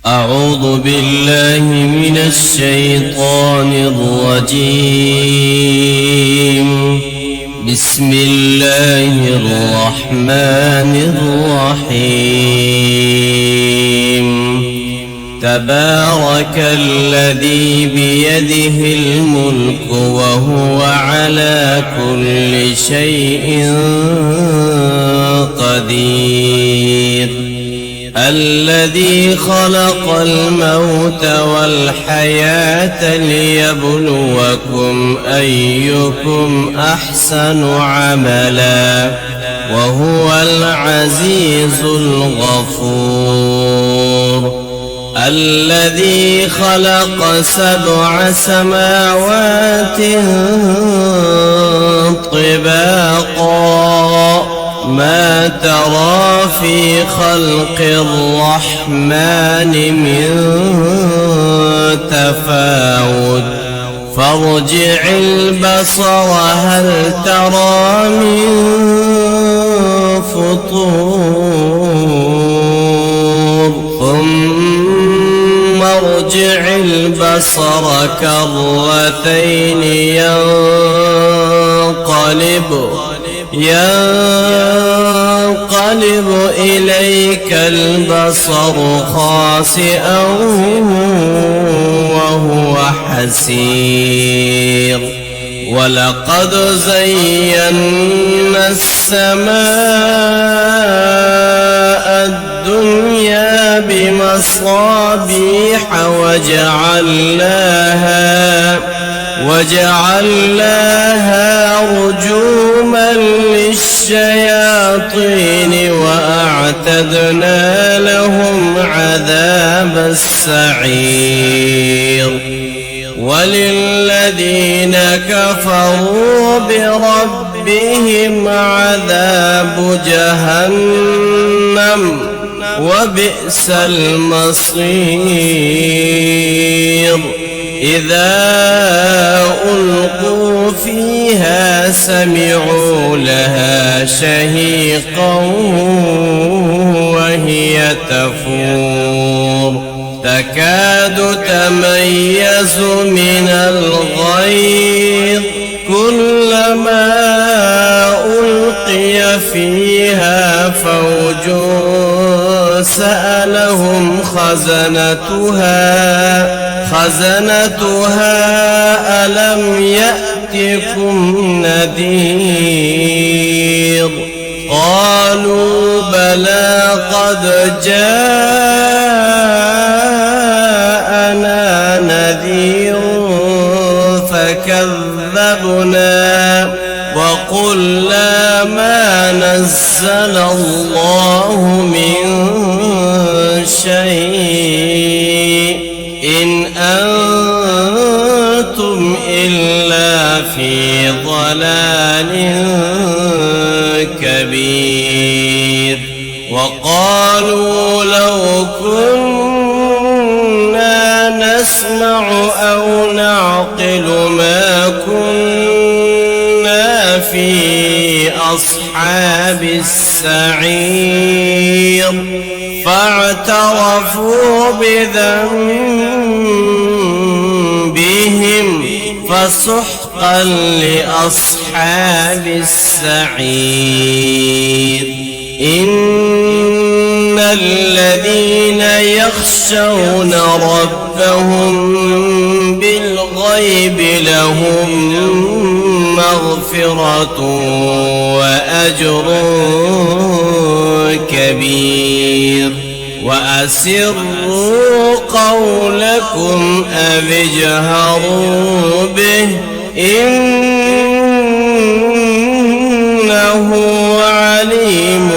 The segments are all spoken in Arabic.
أعوذ بالله من الشيطان الرجيم. بسم الله الرحمن الرحيم. تبارك الذي بيده الملك وهو على كل شيء قدير. الذي خلق الموت والحياة ليبلوكم أيكم أحسن عملا وهو العزيز الغفور. الذي خلق 7 سماوات طباقا ما ترى في خلق الرحمن من تفاوت فارجع البصر هل ترى من فطور ثم ارجع البصر كرتين ينقلب إليك البصر خاسئا وهو حسير. ولقد زينا السماء الدنيا بمصابيح وجعلناها رجوما للشياطين وأعتدنا لهم عذاب السعير. وللذين كفروا بربهم عذاب جهنم وبئس المصير. إذا ألقوا فيها سمعوا لها شهيقا وهي تفور تكاد تميز من الغيظ كلما ألقي فيها فوج سألهم خزنتها ألم يأتكم نذير قالوا بلى قد جاءنا نذير فكذبنا وقلنا ما نزل الله من شيء إن أنتم إلا في ضلال كبير. وقالوا لو كنا نسمع أو نعقل ما كنا في أصحاب السعير فاعترفوا بذنبهم فسحقا لأصحاب السعير. إن الذين يخشون ربهم بالغيب لهم مغفرة وأجر كبير. وأسروا قولكم أو اجهروا به إنه عليم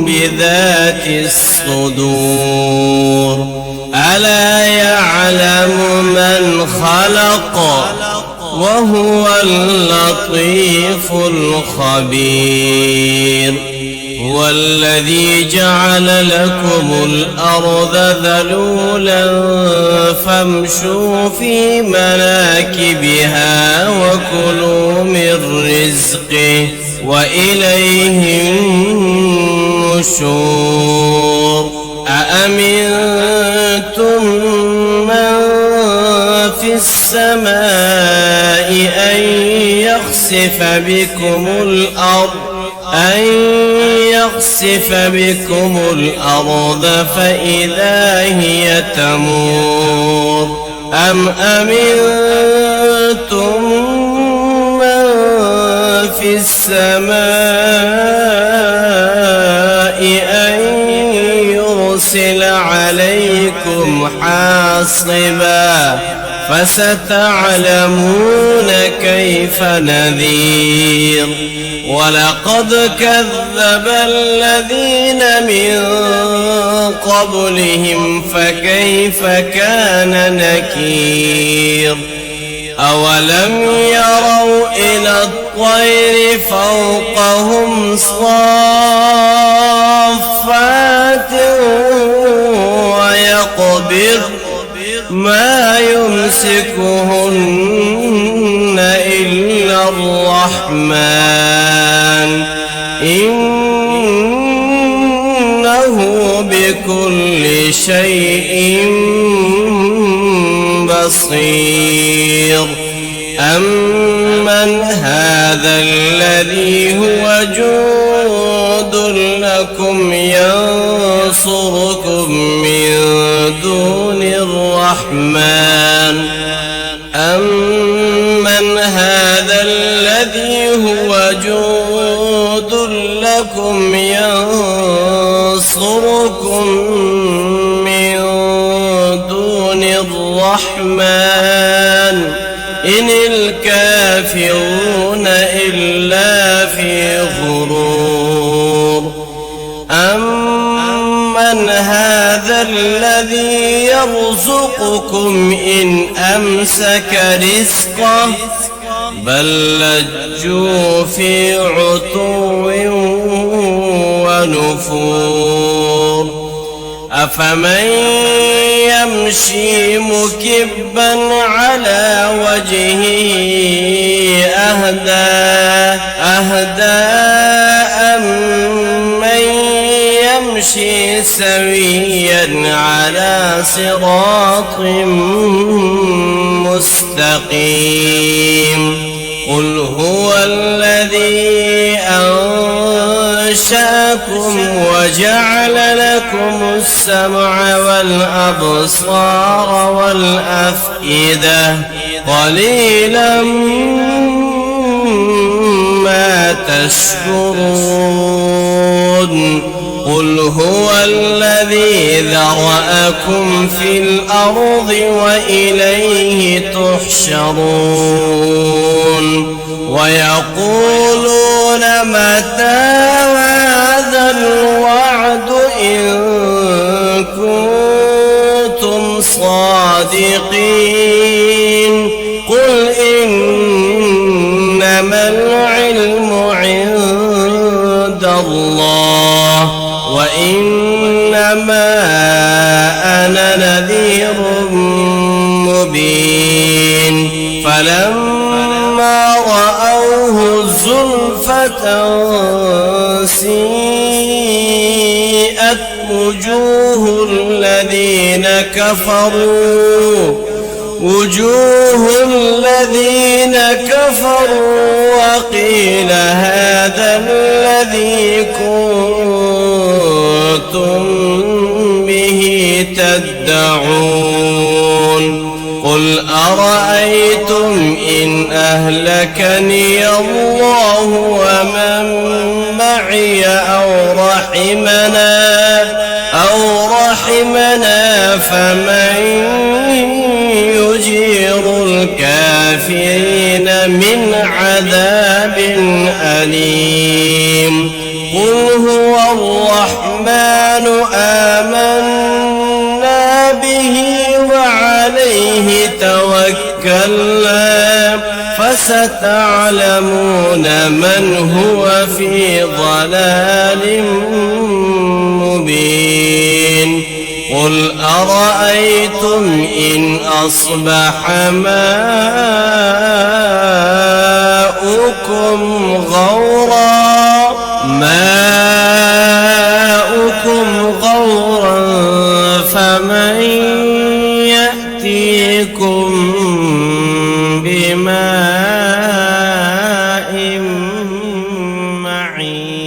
بذات الصدور. ألا يعلم من خلق وهو اللطيف الخبير. هو الذي جعل لكم الأرض ذلولا فامشوا في مناكبها وكلوا من رزقه وإليه النشور. أأمنتم من في السماء أن يخسف بكم الأرض فإذا هي تمور أم أمنتم من في السماء أن يرسل عليكم حاصبا فستعلمون كيف نذير ولقد كذب الذين من قبلهم فكيف كان نكير أولم يروا إلى الطير فوقهم صافات ويقبض ما يمسكهن إلا الرحمن إنه بكل شيء بصير أمن هذا الذي هو جند لكم ينصركم من دون الرحمن أمن هذا الذي هو جند لكم ينصركم من دون الرحمن إن الكافرون إلا في غرور أمن هذا الذي يرزقكم إن أمسك رزقه بل لجوا في عتو ونفور أفمن يمشي مكبا على وجهه أهدى أمن يمشي سويا على صراط مستقيم قل هو الذي أنشأكم وجعل لكم السمع والأبصار والأفئدة قليلا ما تشكرون قل هو الذي ذرأكم في الأرض وإليه تحشرون ويقولون متى هذا الوعد إن كنتم صادقين قل إنما العلم عند الله وإنما أنا نذير مبين فلما رأوه زلفة سيئت وجوه الذين كفروا وقيل هذا الذي كنتم به تدعون قل أرأيتم إن أهلكني الله ومن معي أو رحمنا فمن يجير الكافرين من عذاب أليم قل هو الرحمن آمنا به وعليه توكلنا فستعلمون من هو في ضلال مبين قل أرأيتم إن أصبح ماؤكم غورا ومن يأتيكم بماء معين.